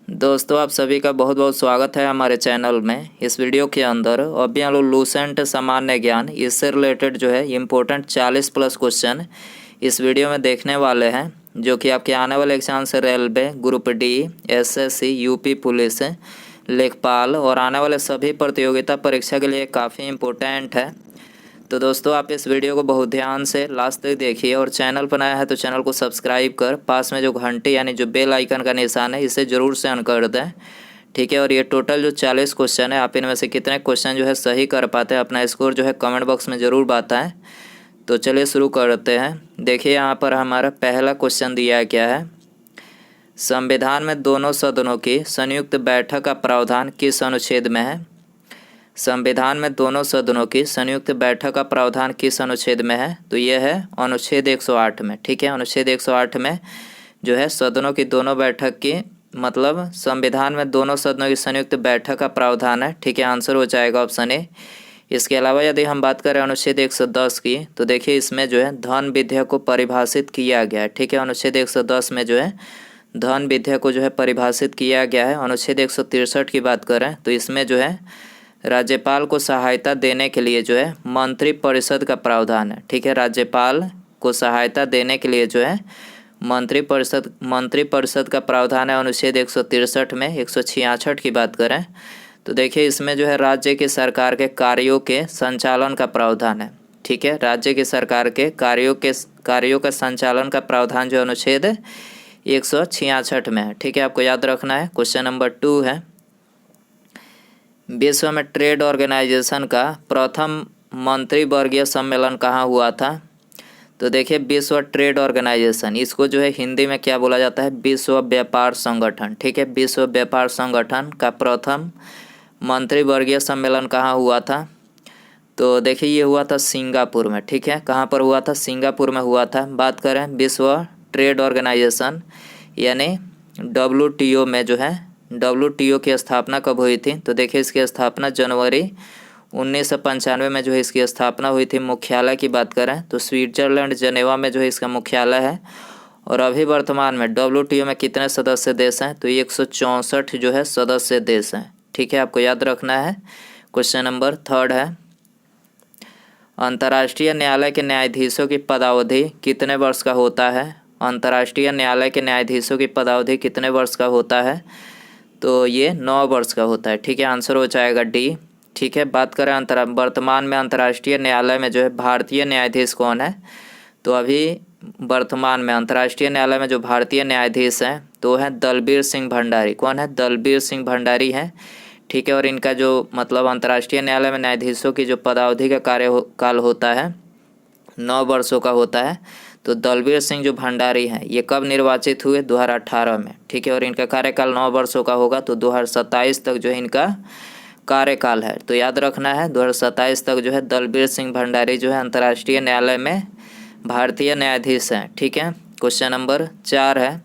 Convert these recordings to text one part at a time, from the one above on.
दोस्तों आप सभी का बहुत बहुत स्वागत है हमारे चैनल में। इस वीडियो के अंदर अभी हम लोग लूसेंट सामान्य ज्ञान इससे रिलेटेड जो है इम्पोर्टेंट 40 प्लस क्वेश्चन इस वीडियो में देखने वाले हैं, जो कि आपके आने वाले एग्जाम से railway, group D, SSC, UP police, लेखपाल और आने वाले सभी प्रतियोगिता परीक्षा के लिए काफ़ी इम्पोर्टेंट है। तो दोस्तों आप इस वीडियो को बहुत ध्यान से लास्ट तक देखिए और चैनल पर नया है तो चैनल को सब्सक्राइब कर पास में जो घंटी यानी जो बेल आइकन का निशान है इसे ज़रूर से ऑन कर दें। ठीक है, और ये टोटल जो 40 क्वेश्चन है, आप इनमें से कितने क्वेश्चन जो है सही कर पाते हैं अपना स्कोर जो है कमेंट बॉक्स में ज़रूर बताएं। तो चलिए शुरू करते हैं। देखिए यहाँ पर हमारा पहला क्वेश्चन दिया क्या है। संविधान में दोनों सदनों की संयुक्त बैठक का प्रावधान किस अनुच्छेद में है। संविधान में दोनों सदनों की संयुक्त बैठक का प्रावधान किस अनुच्छेद में है, तो यह है अनुच्छेद 108 में। ठीक है, अनुच्छेद 108 में जो है सदनों की दोनों बैठक की मतलब संविधान में दोनों सदनों की संयुक्त बैठक का प्रावधान है। ठीक है, आंसर हो जाएगा ऑप्शन ए। इसके अलावा यदि हम बात करें अनुच्छेद 110 की, तो देखिए इसमें जो है धन विधेय को परिभाषित किया गया है। ठीक है, अनुच्छेद 110 में जो है धन विधेय को जो है परिभाषित किया गया है। अनुच्छेद 163 की बात करें तो इसमें जो है राज्यपाल को सहायता देने के लिए जो है मंत्रिपरिषद का प्रावधान है। ठीक है, राज्यपाल को सहायता देने के लिए जो है मंत्रिपरिषद का प्रावधान है अनुच्छेद 163 में। 166 की बात करें तो देखिए इसमें जो है राज्य की सरकार के कार्यों के संचालन का प्रावधान है। ठीक है, राज्य की सरकार के कार्यों का संचालन का प्रावधान जो अनुच्छेद 166 में है। ठीक है, आपको याद रखना है। क्वेश्चन नंबर 2 है, विश्व में ट्रेड ऑर्गेनाइजेशन का प्रथम मंत्रिवर्गीय सम्मेलन कहाँ हुआ था। तो देखिए विश्व ट्रेड ऑर्गेनाइजेशन, इसको जो है हिंदी में क्या बोला जाता है, विश्व व्यापार संगठन। ठीक है, विश्व व्यापार संगठन का प्रथम मंत्रिवर्गीय सम्मेलन कहाँ हुआ था, तो देखिए ये हुआ था सिंगापुर में। ठीक है, कहाँ पर हुआ था, सिंगापुर में हुआ था। बात करें विश्व ट्रेड ऑर्गेनाइजेशन यानी WTO में जो है WTO की स्थापना कब हुई थी, तो देखिए इसकी स्थापना जनवरी 1995 में जो है इसकी स्थापना हुई थी। मुख्यालय की बात करें तो स्विट्जरलैंड जेनेवा में जो है इसका मुख्यालय है। और अभी वर्तमान में WTO में कितने सदस्य देश हैं, तो 164 जो है सदस्य देश हैं। ठीक है, आपको याद रखना है। क्वेश्चन नंबर 3 है, अंतर्राष्ट्रीय न्यायालय के न्यायाधीशों की पदावधि कितने वर्ष का होता है। अंतर्राष्ट्रीय न्यायालय के न्यायाधीशों की पदावधि कितने वर्ष का होता है, तो ये 9 वर्ष का होता है। ठीक है, आंसर हो जाएगा डी। ठीक है, बात करें वर्तमान में अंतर्राष्ट्रीय न्यायालय में जो है भारतीय न्यायाधीश कौन है, तो अभी वर्तमान में अंतर्राष्ट्रीय न्यायालय में जो भारतीय न्यायाधीश हैं तो है दलबीर सिंह भंडारी। कौन है, दलबीर सिंह भंडारी हैं। ठीक है, और इनका जो मतलब अंतर्राष्ट्रीय न्यायालय में न्यायाधीशों की जो पदावधि का कार्यकाल होता है 9 वर्षों का होता है। तो दलबीर सिंह जो भंडारी हैं ये कब निर्वाचित हुए, 2018 में। ठीक है, और इनका कार्यकाल 9 वर्षों का होगा, तो 2027 तक जो है इनका कार्यकाल है। तो याद रखना है 2027 तक जो है दलबीर सिंह भंडारी जो है अंतर्राष्ट्रीय न्यायालय में भारतीय न्यायाधीश हैं। ठीक है, क्वेश्चन नंबर 4 है,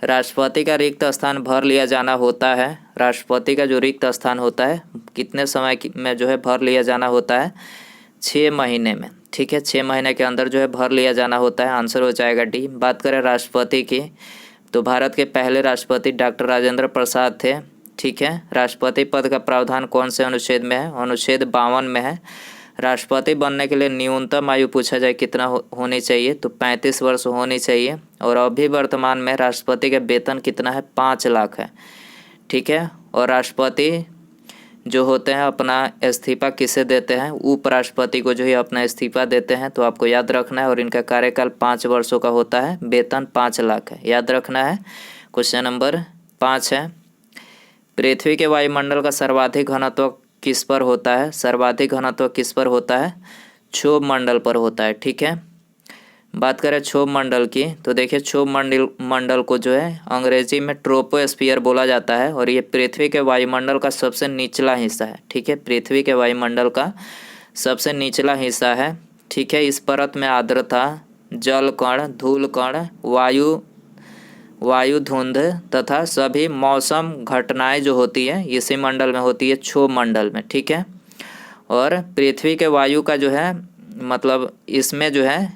राष्ट्रपति का रिक्त स्थान भर लिया जाना होता है। राष्ट्रपति का जो रिक्त स्थान होता है कितने समय में जो है भर लिया जाना होता है, 6 महीने में। ठीक है, 6 महीने के अंदर जो है भर लिया जाना होता है। आंसर हो जाएगा डी। बात करें राष्ट्रपति की, तो भारत के पहले राष्ट्रपति डॉक्टर राजेंद्र प्रसाद थे। ठीक है, राष्ट्रपति पद का प्रावधान कौन से अनुच्छेद में है, अनुच्छेद 52 में है। राष्ट्रपति बनने के लिए न्यूनतम आयु पूछा जाए कितना होनी चाहिए, तो 35 वर्ष होनी चाहिए। और अभी वर्तमान में राष्ट्रपति का वेतन कितना है, 5 लाख है। ठीक है, और राष्ट्रपति जो होते हैं अपना इस्तीफा किसे देते हैं, उपराष्ट्रपति को जो है अपना इस्तीफा देते हैं। तो आपको याद रखना है, और इनका कार्यकाल 5 वर्षों का होता है, वेतन 5 लाख है, याद रखना है। क्वेश्चन नंबर 5 है, पृथ्वी के वायुमंडल का सर्वाधिक घनत्व किस पर होता है। सर्वाधिक घनत्व किस पर होता है, क्षोभ मंडल पर होता है। ठीक है, बात करें क्षोभ मंडल की, तो देखिए क्षोभ मंडल को जो है अंग्रेजी में ट्रोपोस्फियर बोला जाता है, और ये पृथ्वी के वायुमंडल का सबसे निचला हिस्सा है। ठीक है, पृथ्वी के वायुमंडल का सबसे निचला हिस्सा है। ठीक है, इस परत में आर्द्रता, जल कण, धूल कण, वायु धुंध तथा सभी मौसम घटनाएं जो होती है इसी मंडल में होती है, क्षोभ मंडल में। ठीक है, और पृथ्वी के वायु का जो है मतलब इसमें जो है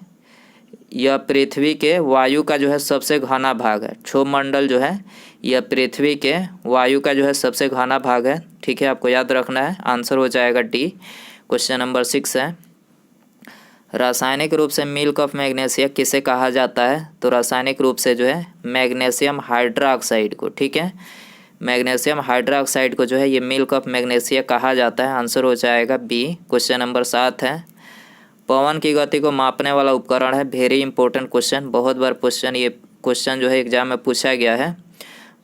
यह पृथ्वी के वायु का जो है सबसे घना भाग है। क्षोभ मंडल जो है यह पृथ्वी के वायु का जो है सबसे घना भाग है। ठीक है, आपको याद रखना है। आंसर हो जाएगा डी। क्वेश्चन नंबर 6 है, रासायनिक रूप से मिल्क ऑफ मैग्नीशिया किसे कहा जाता है? तो रासायनिक रूप से जो है मैग्नीशियम हाइड्रोक्साइड को, ठीक है, मैग्नीशियम हाइड्रोक्साइड को जो है ये मिल्क ऑफ मैग्नीशिया कहा जाता है। आंसर हो जाएगा बी। क्वेश्चन नंबर 7 है, पवन की गति को मापने वाला उपकरण है। वेरी इंपॉर्टेंट क्वेश्चन, बहुत बार ये क्वेश्चन जो है एग्जाम में पूछा गया है।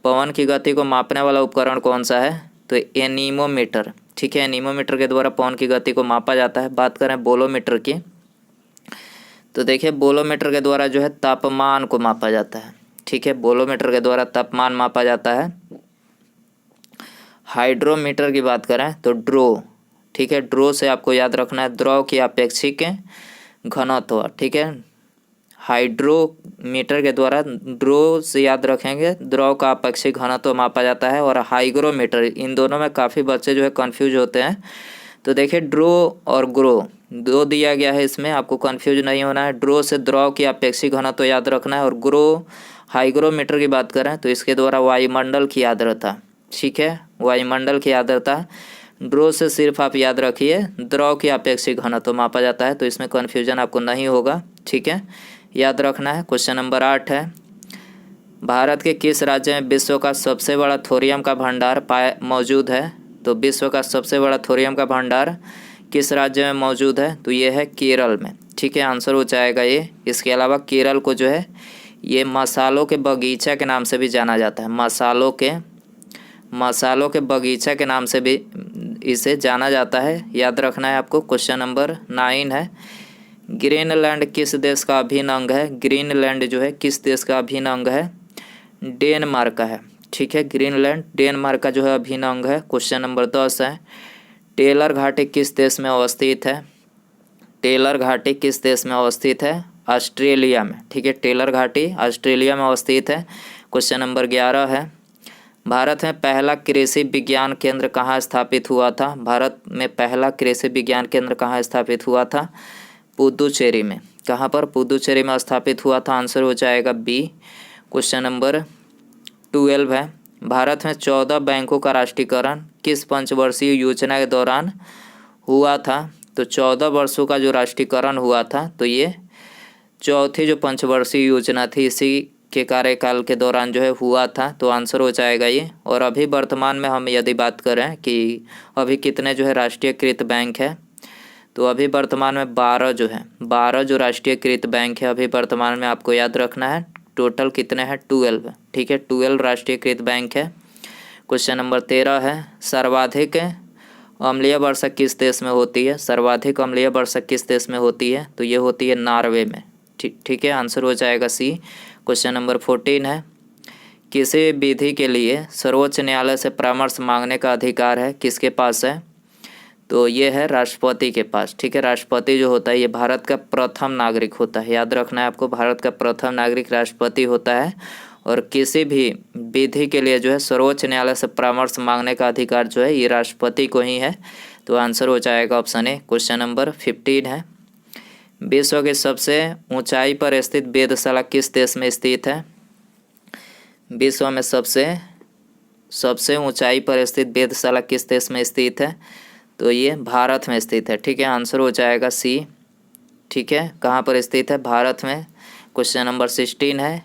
पवन की गति को मापने वाला उपकरण कौन सा है? तो एनीमोमीटर। ठीक है, एनीमोमीटर के द्वारा पवन की गति को मापा जाता है। बात करें बोलोमीटर की, तो देखिए बोलोमीटर के द्वारा जो है तापमान को मापा जाता है। ठीक है, बोलोमीटर के द्वारा तापमान मापा जाता है। हाइड्रोमीटर की बात करें तो ड्रो, ठीक है, ड्रो से आपको याद रखना है द्रव की अपेक्षिक घनत्व। ठीक है, हाइड्रोमीटर के द्वारा ड्रो से याद रखेंगे द्रव का अपेक्षिक घनत्व मापा जाता है। और हाइग्रोमीटर, इन दोनों में काफ़ी बच्चे जो है कंफ्यूज होते हैं। तो देखिए ड्रो और ग्रो दो दिया गया है, इसमें आपको कंफ्यूज नहीं होना है। ड्रो से द्रव की अपेक्षिक घनत्व याद रखना है, और ग्रो हाइग्रोमीटर की बात करें तो इसके द्वारा वायुमंडल की आर्द्रता, ठीक है, वायुमंडल की आर्द्रता। ड्रो से सिर्फ आप याद रखिए द्रव की अपेक्षिक घनत्व मापा जाता है, तो इसमें कन्फ्यूजन आपको नहीं होगा। ठीक है, याद रखना है। क्वेश्चन नंबर 8 है, भारत के किस राज्य में विश्व का सबसे बड़ा थोरियम का भंडार मौजूद है? तो विश्व का सबसे बड़ा थोरियम का भंडार किस राज्य में मौजूद है? तो ये है केरल में। ठीक है, आंसर हो जाएगा ये। इसके अलावा केरल को जो है ये मसालों के बगीचा के नाम से भी जाना जाता है। मसालों के बगीचा के नाम से भी इसे जाना जाता है, याद रखना है आपको। क्वेश्चन नंबर 9 है, ग्रीनलैंड किस देश का अभिन्न अंग है? ग्रीनलैंड जो है किस देश का अभिन्न अंग है? डेनमार्क का है। ठीक है, ग्रीनलैंड डेनमार्क का जो है अभिन्न अंग है। क्वेश्चन नंबर 10 है, टेलर घाटी किस देश में अवस्थित है? टेलर घाटी किस देश में अवस्थित है? ऑस्ट्रेलिया में। ठीक है, टेलर घाटी ऑस्ट्रेलिया में अवस्थित है। क्वेश्चन नंबर 11 है, भारत में पहला कृषि विज्ञान केंद्र कहाँ स्थापित हुआ था? भारत में पहला कृषि विज्ञान केंद्र कहाँ स्थापित हुआ था? पुदुचेरी में। कहाँ पर? पुदुचेरी में स्थापित हुआ था। आंसर हो जाएगा बी। क्वेश्चन नंबर 12 है, भारत में 14 बैंकों का राष्ट्रीयकरण किस पंचवर्षीय योजना के दौरान हुआ था? तो 14 वर्षों का जो राष्ट्रीयकरण हुआ था, तो ये चौथी जो पंचवर्षीय योजना थी इसी के कार्यकाल के दौरान जो है हुआ था। तो आंसर हो जाएगा ये। और अभी वर्तमान में हम यदि बात करें कि अभी कितने जो है राष्ट्रीयकृत बैंक है, तो अभी वर्तमान में 12 जो राष्ट्रीयकृत बैंक है अभी वर्तमान में, आपको याद रखना है। टोटल कितने हैं? 12। ठीक है, 12 राष्ट्रीयकृत बैंक है। क्वेश्चन नंबर 13 है, सर्वाधिक अम्लीय वर्षा किस देश में होती है? सर्वाधिक अम्लीय वर्षा किस देश में होती है? तो ये होती है नॉर्वे में। ठीक है, आंसर हो जाएगा सी। क्वेश्चन नंबर 14 है, किसी विधि के लिए सर्वोच्च न्यायालय से परामर्श मांगने का अधिकार है किसके पास है? तो ये है राष्ट्रपति के पास। ठीक है, राष्ट्रपति जो होता है ये भारत का प्रथम नागरिक होता है, याद रखना है आपको। भारत का प्रथम नागरिक राष्ट्रपति होता है, और किसी भी विधि के लिए जो है सर्वोच्च न्यायालय से परामर्श मांगने का अधिकार जो है ये राष्ट्रपति को ही है। तो आंसर हो जाएगा ऑप्शन ए। क्वेश्चन नंबर 15 है, विश्व के सबसे ऊंचाई पर स्थित वेधशाला किस देश में स्थित है? विश्व में सबसे ऊंचाई पर स्थित वेधशाला किस देश में स्थित है? तो ये भारत में स्थित है। ठीक है, आंसर हो जाएगा सी। ठीक है, कहाँ पर स्थित है? भारत में। क्वेश्चन नंबर 16 है,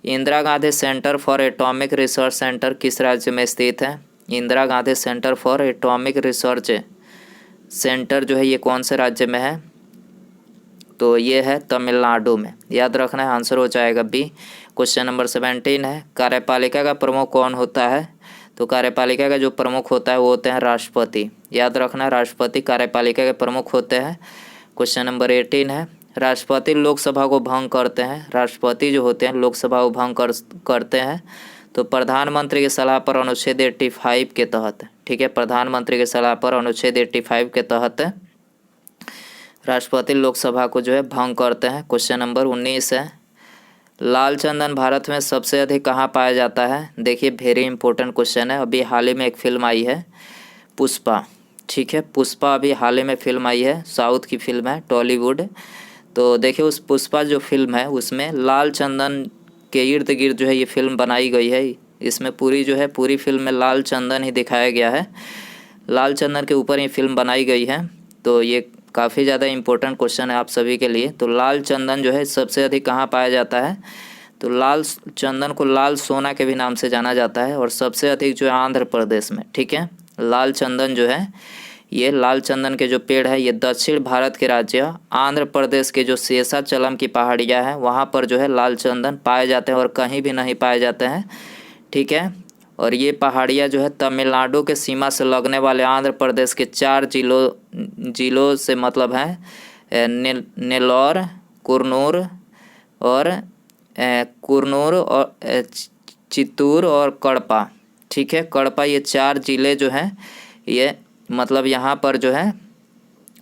Indira Gandhi centre for atomic research centre किस राज्य में स्थित है? Indira Gandhi centre for atomic research centre जो है ये कौन से राज्य में है? तो ये है तमिलनाडु में, याद रखना है। आंसर हो जाएगा बी। क्वेश्चन नंबर 17 है, कार्यपालिका का प्रमुख कौन होता है? तो कार्यपालिका का जो प्रमुख होता है वो होते हैं राष्ट्रपति, याद रखना, राष्ट्रपति कार्यपालिका के प्रमुख होते हैं। क्वेश्चन नंबर 18 है, राष्ट्रपति लोकसभा को भंग करते हैं, राष्ट्रपति जो होते हैं लोकसभा को भंग करते हैं तो प्रधानमंत्री की सलाह पर अनुच्छेद 85 के तहत। ठीक है, प्रधानमंत्री की सलाह पर अनुच्छेद 85 के तहत राष्ट्रपति लोकसभा को जो है भंग करते हैं। क्वेश्चन नंबर 19 है, लाल चंदन भारत में सबसे अधिक कहाँ पाया जाता है? देखिए वेरी इंपॉर्टेंट क्वेश्चन है। अभी हाल ही में एक फिल्म आई है पुष्पा। ठीक है, पुष्पा अभी हाल ही में फिल्म आई है, साउथ की फिल्म है, टॉलीवुड। तो देखिए उस पुष्पा जो फिल्म है उसमें लाल चंदन के इर्द गिर्द जो है ये फिल्म बनाई गई है। इसमें पूरी जो है पूरी फिल्म में लाल चंदन ही दिखाया गया है, लाल चंदन के ऊपर ये फिल्म बनाई गई है। तो ये काफ़ी ज़्यादा इम्पोर्टेंट क्वेश्चन है आप सभी के लिए। तो लाल चंदन जो है सबसे अधिक कहाँ पाया जाता है? तो लाल चंदन को लाल सोना के भी नाम से जाना जाता है, और सबसे अधिक जो है आंध्र प्रदेश में। ठीक है, लाल चंदन जो है, ये लाल चंदन के जो पेड़ है ये दक्षिण भारत के राज्य आंध्र प्रदेश के जो शेषाचलम की पहाड़ियाँ हैं वहाँ पर जो है लाल चंदन पाए जाते हैं, और कहीं भी नहीं पाए जाते हैं। ठीक है, और ये पहाड़ियाँ जो है तमिलनाडु के सीमा से लगने वाले आंध्र प्रदेश के 4 जिलों से मतलब है नेल्लोर, कुरनूर और चित्तूर और कड़पा। ठीक है, कड़पा, ये 4 ज़िले जो हैं ये मतलब यहाँ पर जो है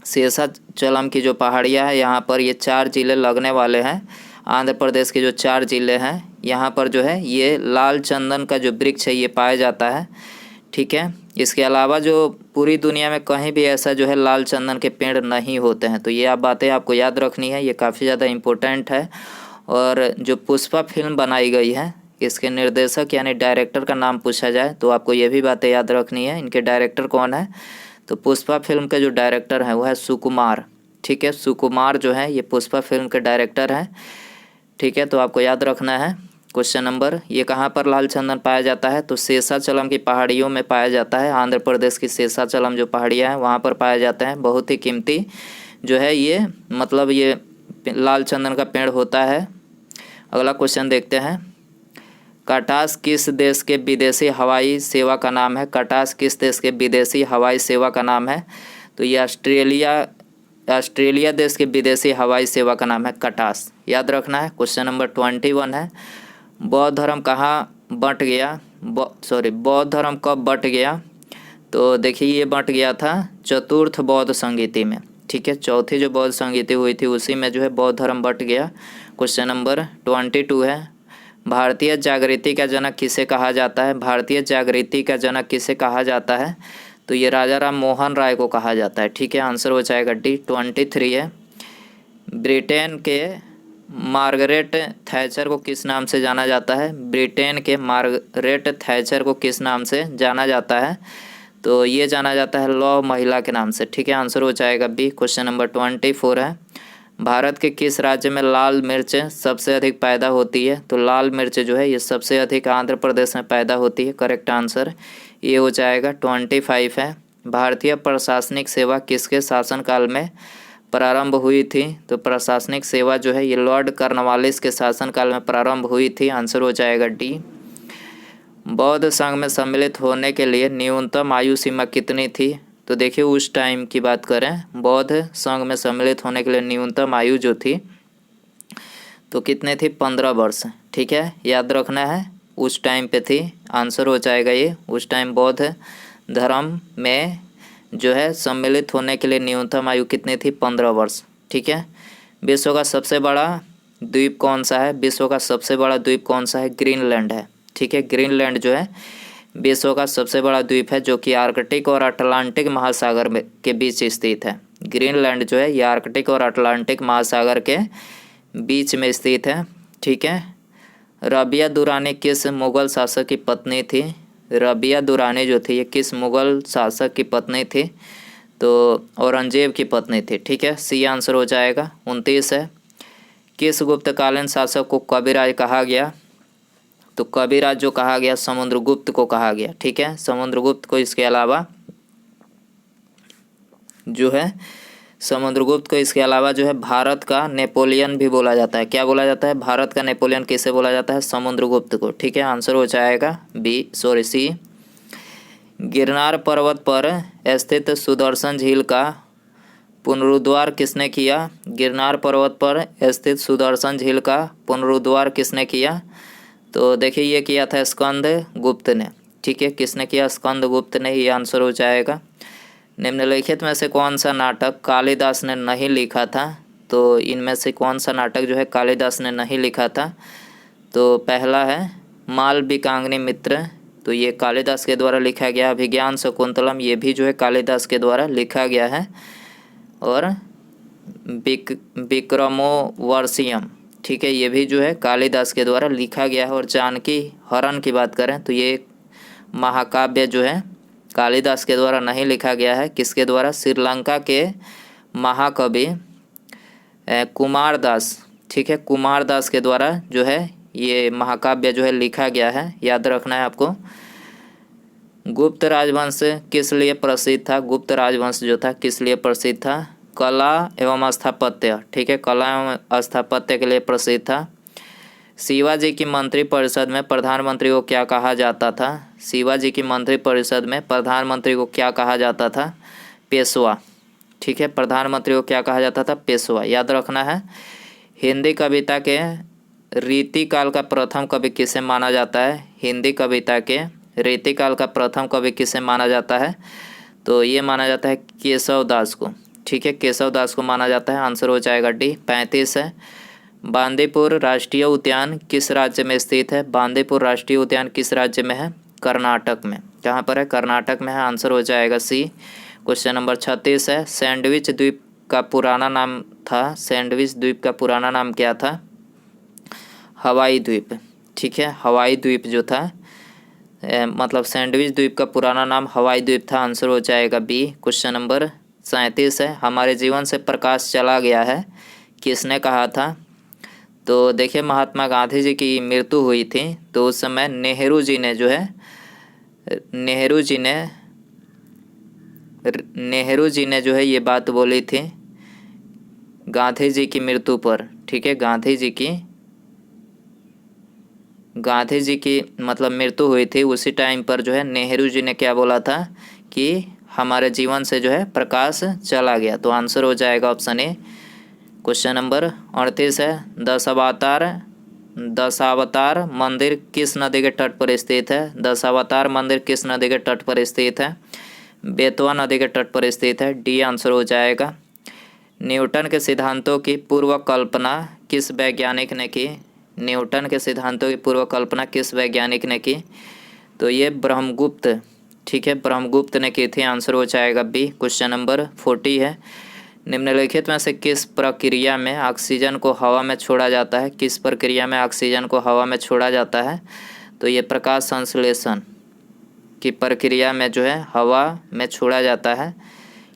शेषाचलम की जो पहाड़ियाँ है यहाँ पर ये 4 ज़िले लगने वाले हैं। आंध्र प्रदेश के जो 4 ज़िले हैं यहाँ पर जो है ये लाल चंदन का जो वृक्ष है ये पाया जाता है। ठीक है, इसके अलावा जो पूरी दुनिया में कहीं भी ऐसा जो है लाल चंदन के पेड़ नहीं होते हैं। तो ये आप बातें आपको याद रखनी है, ये काफ़ी ज़्यादा इम्पोर्टेंट है। और जो पुष्पा फिल्म बनाई गई है इसके निर्देशक यानी डायरेक्टर का नाम पूछा जाए तो आपको ये भी बातें याद रखनी है, इनके डायरेक्टर कौन है? तो पुष्पा फिल्म के जो डायरेक्टर हैं वो है सुकुमार। ठीक है, सुकुमार जो है ये पुष्पा फिल्म के डायरेक्टर हैं। ठीक है, तो आपको याद रखना है। क्वेश्चन नंबर, ये कहाँ पर लाल चंदन पाया जाता है? तो शेषाचलम की पहाड़ियों में पाया जाता है। आंध्र प्रदेश की शेषाचलम जो पहाड़ियाँ हैं वहाँ पर पाया जाता है। बहुत ही कीमती जो है ये मतलब ये लाल चंदन का पेड़ होता है। अगला क्वेश्चन देखते हैं, कटास किस देश के विदेशी हवाई सेवा का नाम है? कटास किस देश के विदेशी हवाई सेवा का नाम है? तो ये ऑस्ट्रेलिया देश के विदेशी हवाई सेवा का नाम है कटास, याद रखना है। क्वेश्चन नंबर 21 है, बौद्ध धर्म कहाँ बंट गया? बौद्ध धर्म कब बंट गया? तो देखिए ये बंट गया था चतुर्थ बौद्ध संगीति में। ठीक है, चौथी जो बौद्ध संगीति हुई थी उसी में जो है बौद्ध धर्म बंट गया। क्वेश्चन नंबर 22 है, भारतीय जागृति का जनक किसे कहा जाता है? भारतीय जागृति का जनक किसे कहा जाता है? तो ये राजा राम मोहन राय को कहा जाता है। ठीक है, आंसर हो जाएगा डी। 23 है, ब्रिटेन के मार्गरेट थैचर को किस नाम से जाना जाता है? ब्रिटेन के मार्गरेट थैचर को किस नाम से जाना जाता है? तो ये जाना जाता है लौह महिला के नाम से। ठीक है, आंसर हो जाएगा बी। क्वेश्चन नंबर 24 है, भारत के किस राज्य में लाल मिर्च सबसे अधिक पैदा होती है? तो लाल मिर्च जो है ये सबसे अधिक आंध्र प्रदेश में पैदा होती है। करेक्ट आंसर ये हो जाएगा। 25 है, भारतीय प्रशासनिक सेवा किसके शासनकाल में प्रारंभ हुई थी? तो प्रशासनिक सेवा जो है ये लॉर्ड कॉर्नवालिस के शासनकाल में प्रारंभ हुई थी। आंसर हो जाएगा डी। बौद्ध संघ में सम्मिलित होने के लिए न्यूनतम आयु सीमा कितनी थी? तो देखिए उस टाइम की बात करें, बौद्ध संघ में सम्मिलित होने के लिए न्यूनतम आयु जो थी तो कितने थी? 15 वर्ष। ठीक है, याद रखना है उस टाइम पे थी। आंसर हो जाएगा ये, उस टाइम बौद्ध धर्म में जो है सम्मिलित होने के लिए न्यूनतम आयु कितनी थी? 15 वर्ष। ठीक है, विश्व का सबसे बड़ा द्वीप कौन सा है? विश्व का सबसे बड़ा द्वीप कौन सा है? ग्रीनलैंड है। ठीक है, ग्रीनलैंड जो है विश्व का सबसे बड़ा द्वीप है जो कि आर्कटिक और अटलांटिक महासागर के बीच स्थित है। ग्रीनलैंड जो है ये आर्कटिक और अटलांटिक महासागर के बीच में स्थित है। ठीक है, रबिया दुरानी किस मुग़ल शासक की पत्नी थी? रबिया दुरानी जो थी ये किस मुग़ल शासक की पत्नी थी? तो औरंगजेब की पत्नी थी। ठीक है, सी आंसर हो जाएगा। 29 है, किस गुप्तकालीन शासक को कविराज कहा गया? तो कविराज जो कहा गया समुद्रगुप्त को कहा गया। ठीक है, समुद्रगुप्त को, इसके अलावा जो है समुद्रगुप्त को इसके अलावा जो है भारत का नेपोलियन भी बोला जाता है। क्या बोला जाता है? भारत का नेपोलियन किसे बोला जाता है? समुद्रगुप्त को। ठीक है, आंसर हो जाएगा सी। गिरनार पर्वत पर स्थित सुदर्शन झील का पुनरुद्धार किसने किया? गिरनार पर्वत पर स्थित सुदर्शन झील का पुनरुद्धार किसने किया? तो देखिए ये किया था स्कंद गुप्त ने। ठीक है, किसने किया? स्कंद गुप्त ने। ये आंसर हो जाएगा। निम्नलिखित में से कौन सा नाटक कालिदास ने नहीं लिखा था? तो इनमें से कौन सा नाटक जो है कालिदास ने नहीं लिखा था? तो पहला है मालविकाग्नि मित्र, तो ये कालिदास के द्वारा लिखा गया। अभिज्ञान शकुंतलम ये भी जो है कालिदास के द्वारा लिखा गया है। और विक्रमोर्वशीयम, ठीक है, ये भी जो है कालिदास के द्वारा लिखा गया है। और जानकी हरण की बात करें तो ये महाकाव्य जो है कालिदास के द्वारा नहीं लिखा गया है। किसके द्वारा? श्रीलंका के महाकवि कुमारदास, ठीक है, कुमारदास के द्वारा जो है ये महाकाव्य जो है लिखा गया है। याद रखना है आपको। गुप्त राजवंश किस लिए प्रसिद्ध था? गुप्त राजवंश जो था किस लिए प्रसिद्ध था? कला एवं स्थापत्य, ठीक है, कला एवं स्थापत्य के लिए प्रसिद्ध था। शिवाजी की मंत्रिपरिषद में प्रधानमंत्री को क्या कहा जाता था? शिवाजी की मंत्रिपरिषद में प्रधानमंत्री को क्या कहा जाता था? पेशवा, ठीक है, प्रधानमंत्री को क्या कहा जाता था? पेशवा। याद रखना है। हिंदी कविता के रीतिकाल का प्रथम कवि किसे माना जाता है? हिंदी कविता के रीतिकाल का प्रथम कवि किसे माना जाता है? तो ये माना जाता है केशव दास को, ठीक है, केशव दास को माना जाता है। आंसर हो जाएगा डी। 35 है। बांदीपुर राष्ट्रीय उद्यान किस राज्य में स्थित है? बांदीपुर राष्ट्रीय उद्यान किस राज्य में है? कर्नाटक में। कहाँ पर है? कर्नाटक में है। आंसर हो जाएगा सी। क्वेश्चन नंबर 36 है। सैंडविच द्वीप का पुराना नाम था, सैंडविच द्वीप का पुराना नाम क्या था? हवाई द्वीप, ठीक है, हवाई द्वीप जो था मतलब सैंडविच द्वीप का पुराना नाम हवाई द्वीप था। आंसर हो जाएगा बी। क्वेश्चन नंबर 37 है। हमारे जीवन से प्रकाश चला गया है, किसने कहा था? तो देखिए, महात्मा गांधी जी की मृत्यु हुई थी तो उस समय नेहरू जी ने जो है जो है ये बात बोली थी गांधी जी की मृत्यु पर, ठीक है, गांधी जी की मतलब मृत्यु हुई थी उसी टाइम पर जो है नेहरू जी ने क्या बोला था कि हमारे जीवन से जो है प्रकाश चला गया। तो आंसर हो जाएगा ऑप्शन ए। क्वेश्चन नंबर 38 है। दशावतार मंदिर किस नदी के तट पर स्थित है? दशावतार मंदिर किस नदी के तट पर स्थित है? बेतवा नदी के तट पर स्थित है। डी आंसर हो जाएगा। न्यूटन के सिद्धांतों की पूर्व कल्पना किस वैज्ञानिक ने की? न्यूटन के सिद्धांतों की पूर्व कल्पना किस वैज्ञानिक ने की? तो ये ब्रह्मगुप्त, ठीक है, ब्रह्मगुप्त ने की थी। आंसर हो जाएगा बी। क्वेश्चन नंबर 40 है। निम्नलिखित में से किस प्रक्रिया में ऑक्सीजन को हवा में छोड़ा जाता है? किस प्रक्रिया में ऑक्सीजन को हवा में छोड़ा जाता है? तो ये प्रकाश संश्लेषण की प्रक्रिया में जो है हवा में छोड़ा जाता है।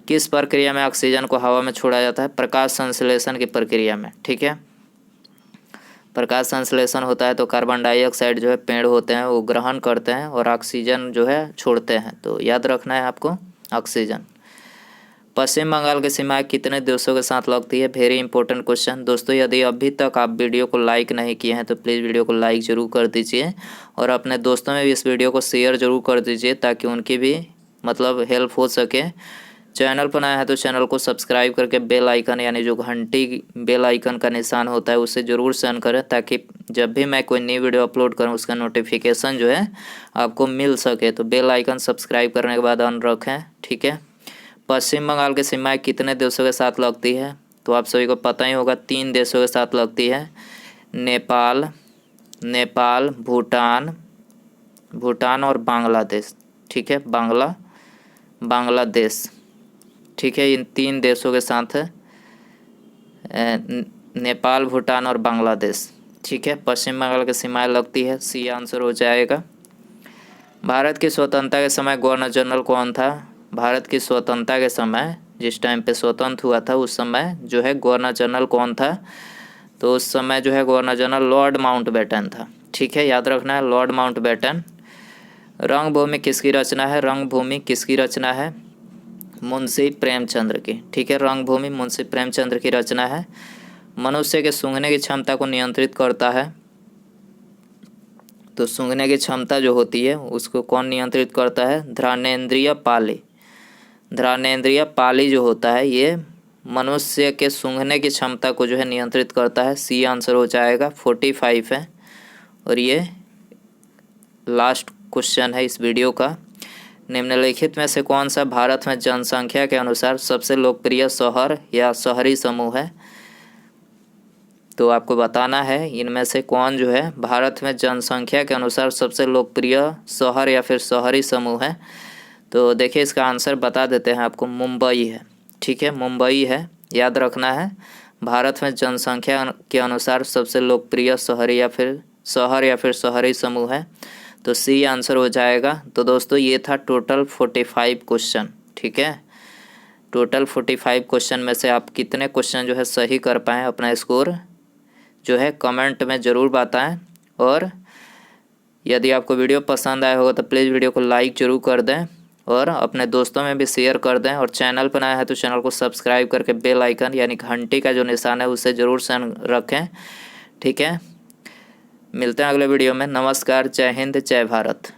किस प्रक्रिया में ऑक्सीजन को हवा में छोड़ा जाता है? प्रकाश संश्लेषण की प्रक्रिया में, ठीक है। प्रकाश संश्लेषण होता है तो कार्बन डाइऑक्साइड जो है पेड़ होते हैं वो ग्रहण करते हैं और ऑक्सीजन जो है छोड़ते हैं। तो याद रखना है आपको ऑक्सीजन। पश्चिम बंगाल की सीमाएं कितने देशों के साथ लगती है? Very important question. दोस्तों, यदि अभी तक आप वीडियो को लाइक नहीं किए हैं तो प्लीज़ वीडियो को लाइक ज़रूर कर दीजिए और अपने दोस्तों में भी इस वीडियो को शेयर ज़रूर कर दीजिए ताकि उनकी भी मतलब हेल्प हो सके। चैनल पर नया है तो चैनल को सब्सक्राइब करके बेल आइकन यानी जो घंटी बेल आइकन का निशान होता है उससे ज़रूर सेंड करें ताकि जब भी मैं कोई नई वीडियो अपलोड करूं उसका नोटिफिकेशन जो है आपको मिल सके। तो बेल आइकन सब्सक्राइब करने के बाद ऑन रखें, ठीक है। पश्चिम बंगाल की सीमाएं कितने देशों के साथ लगती है? तो आप सभी को पता ही होगा 3 देशों के साथ लगती है। नेपाल, भूटान और बांग्लादेश, ठीक है, बांग्लादेश, ठीक है। इन 3 देशों के साथ नेपाल, भूटान और बांग्लादेश, ठीक है, पश्चिम बंगाल की सीमाएं लगती है। सी आंसर हो जाएगा। भारत की स्वतंत्रता के समय गवर्नर जनरल कौन था? भारत की स्वतंत्रता के समय जिस टाइम पे स्वतंत्र हुआ था उस समय जो है गवर्नर जनरल कौन था? तो उस समय जो है गवर्नर जनरल लॉर्ड माउंटबेटन था, ठीक है, याद रखना है लॉर्ड माउंटबेटन। रंगभूमि किसकी रचना है? रंगभूमि किसकी रचना है? मुंशी प्रेमचंद्र की, ठीक है, रंगभूमि मुंशी प्रेमचंद्र की रचना है। मनुष्य के सूंघने की क्षमता को नियंत्रित करता है? तो सूंघने की क्षमता जो होती है उसको कौन नियंत्रित करता है? घ्राणेंद्रिय पाली जो होता है ये मनुष्य के सूंघने की क्षमता को जो है नियंत्रित करता है। सी आंसर हो जाएगा। 45 है और ये लास्ट क्वेश्चन है इस वीडियो का। निम्नलिखित में से कौन सा भारत में जनसंख्या के अनुसार सबसे लोकप्रिय शहर या शहरी समूह है? तो आपको बताना है इनमें से कौन जो है भारत में जनसंख्या के अनुसार सबसे लोकप्रिय शहर या फिर शहरी समूह है। तो देखिए इसका आंसर बता देते हैं आपको। मुंबई है, ठीक है, मुंबई है याद रखना है। भारत में जनसंख्या के अनुसार सबसे लोकप्रिय शहर या फिर शहरी समूह है, तो सी आंसर हो जाएगा। तो दोस्तों ये था टोटल 45 क्वेश्चन। ठीक है, टोटल 45 क्वेश्चन में से आप कितने क्वेश्चन जो है सही कर पाएँ, अपना स्कोर जो है कमेंट में ज़रूर बताएं। और यदि आपको वीडियो पसंद आया होगा तो प्लीज़ वीडियो को लाइक ज़रूर कर दें और अपने दोस्तों में भी शेयर कर दें। और चैनल पर नया है तो चैनल को सब्सक्राइब करके बेल आइकन यानी घंटी का जो निशान है उसे ज़रूर सेंड रखें। ठीक है, मिलते हैं अगले वीडियो में। नमस्कार, जय हिंद, जय भारत।